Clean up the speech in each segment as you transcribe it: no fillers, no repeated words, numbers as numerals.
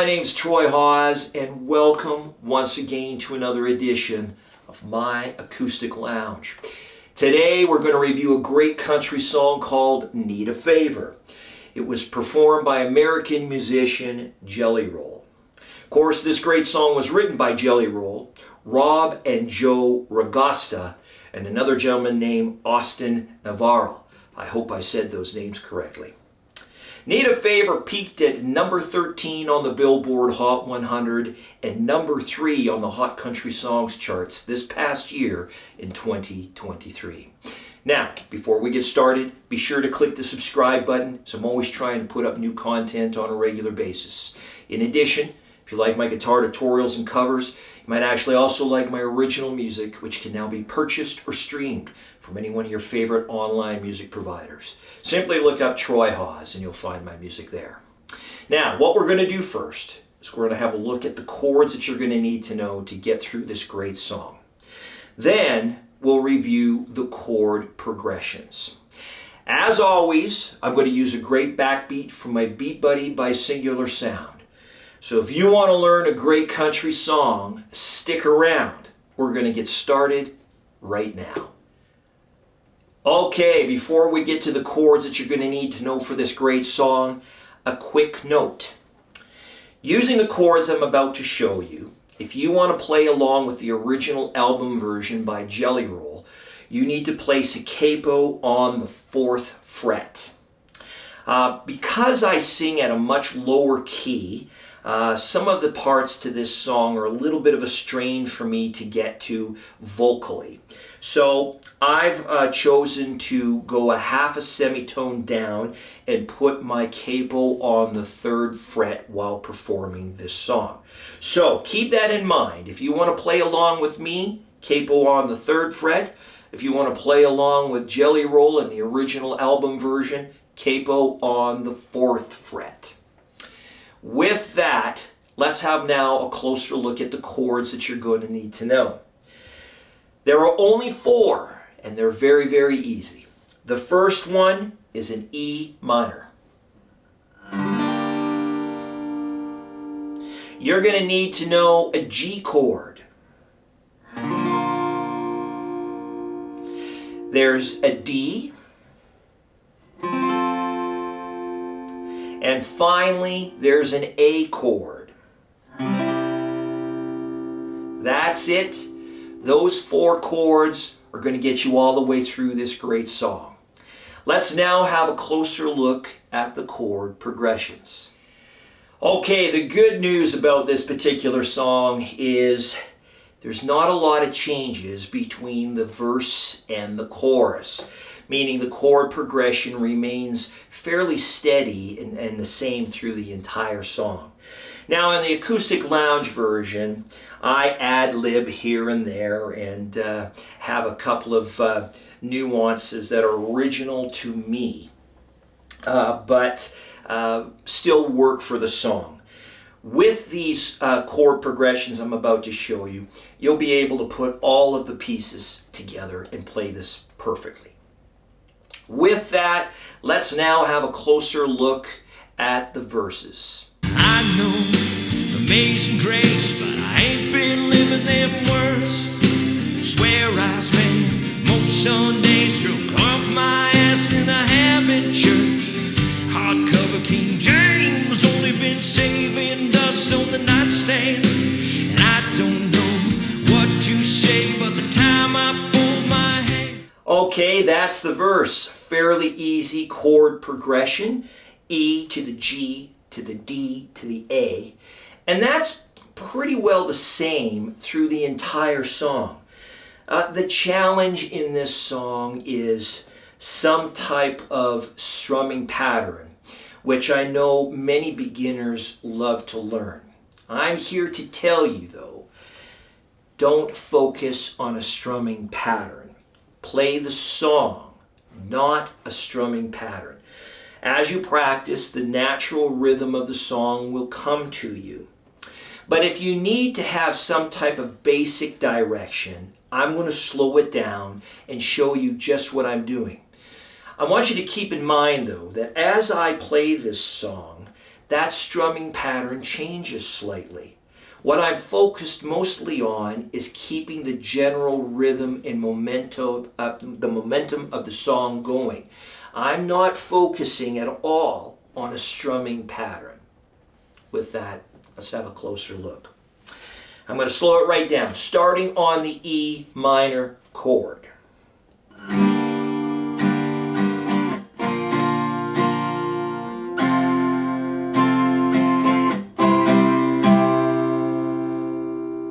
my name's Troy Hawes, and welcome once again to another edition of my Acoustic Lounge. Today we're going to review a great country song called Need a Favor. It was performed by American musician Jelly Roll. Of course, this great song was written by Jelly Roll, Rob and Joe Ragosta, and another gentleman named Austin Navarro. I hope I said those names correctly. Need a Favor peaked at number 13 on the Billboard Hot 100 and number 3 on the Hot Country Songs charts this past year in 2023. Now, before we get started, be sure to click the subscribe button, as I'm always trying to put up new content on a regular basis. In addition, if you like my guitar tutorials and covers, you might actually also like my original music, which can now be purchased or streamed from any one of your favorite online music providers. Simply look up Troy Hawes and you'll find my music there. Now, what we're going to do first is we're going to have a look at the chords that you're going to need to know to get through this great song. Then we'll review the chord progressions. As always, I'm going to use a great backbeat from my Beat Buddy by Singular Sound. So if you want to learn a great country song, stick around. We're going to get started right now. Okay, before we get to the chords that you're going to need to know for this great song, a quick note. Using the chords I'm about to show you, if you want to play along with the original album version by Jelly Roll, you need to place a capo on the 4th fret. Because I sing at a much lower key, some of the parts to this song are a little bit of a strain for me to get to vocally. So I've chosen to go a half a semitone down and put my capo on the 3rd fret while performing this song. So keep that in mind. If you want to play along with me, capo on the 3rd fret. If you want to play along with Jelly Roll in the original album version, capo on the 4th fret. With that, let's have now a closer look at the chords that you're going to need to know. There are only 4, and they're very, very easy. The first one is an E minor. You're going to need to know a G chord. There's a D. And finally, there's an A chord. That's it. Those 4 chords are going to get you all the way through this great song. Let's now have a closer look at the chord progressions. Okay, the good news about this particular song is there's not a lot of changes between the verse and the chorus, meaning the chord progression remains fairly steady and the same through the entire song. Now in the Acoustic Lounge version, I ad-lib here and there and have a couple of nuances that are original to me, but still work for the song. With these chord progressions I'm about to show you, you'll be able to put all of the pieces together and play this perfectly. With that, let's now have a closer look at the verses. I know amazing grace, but I ain't been living them words. Swear I spent most Sundays drunk off my ass in a Habit church. Hardcover King James, only been saving dust on the nightstand. And I don't know what to say, but the time I fold my hand. Okay, that's the verse. Fairly easy chord progression. E to the G to the D to the A. And that's pretty well the same through the entire song. The challenge in this song is some type of strumming pattern, which I know many beginners love to learn. I'm here to tell you though, don't focus on a strumming pattern. Play the song, not a strumming pattern. As you practice, the natural rhythm of the song will come to you. But if you need to have some type of basic direction, I'm going to slow it down and show you just what I'm doing. I want you to keep in mind, though, that as I play this song, that strumming pattern changes slightly. What I'm focused mostly on is keeping the general rhythm and momentum of the song going. I'm not focusing at all on a strumming pattern. With that, let's have a closer look. I'm going to slow it right down, starting on the E minor chord.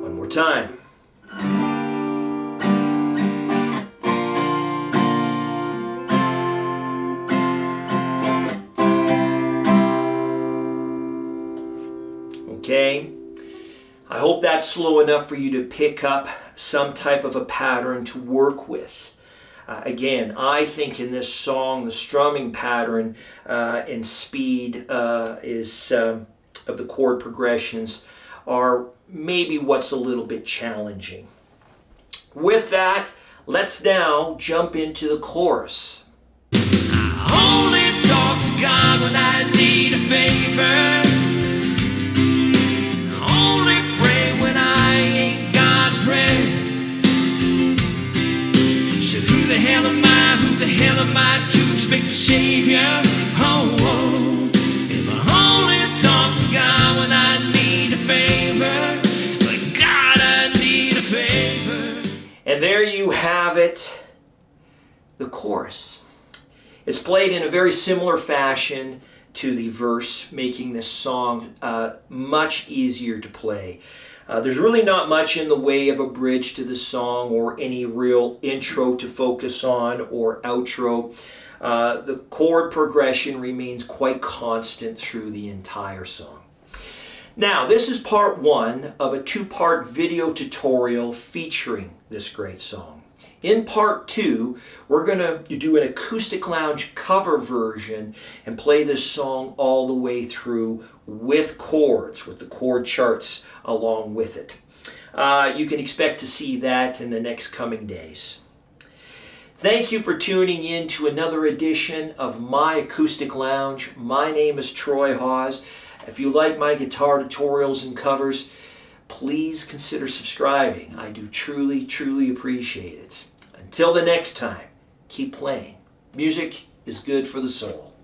One more time. Okay, I hope that's slow enough for you to pick up some type of a pattern to work with. Again, I think in this song, the strumming pattern and speed of the chord progressions are maybe what's a little bit challenging. With that, let's now jump into the chorus. I only talk to God when I need a favor. Only pray when I ain't got a prayer. So who the hell am I to expect a savior? Oh, oh. If I only talk to God when I need a favor, but God, I need a favor. And there you have it, the chorus. It's played in a very similar fashion to the verse, making this song much easier to play. There's really not much in the way of a bridge to the song or any real intro to focus on or outro. The chord progression remains quite constant through the entire song. Now, this is part one of a two-part video tutorial featuring this great song. In part two, we're going to do an acoustic lounge cover version and play this song all the way through with chords, with the chord charts along with it. You can expect to see that in the next coming days. Thank you for tuning in to another edition of My Acoustic Lounge. My name is Troy Hawes. If you like my guitar tutorials and covers, please consider subscribing. I do truly, truly appreciate it. Until the next time, keep playing. Music is good for the soul.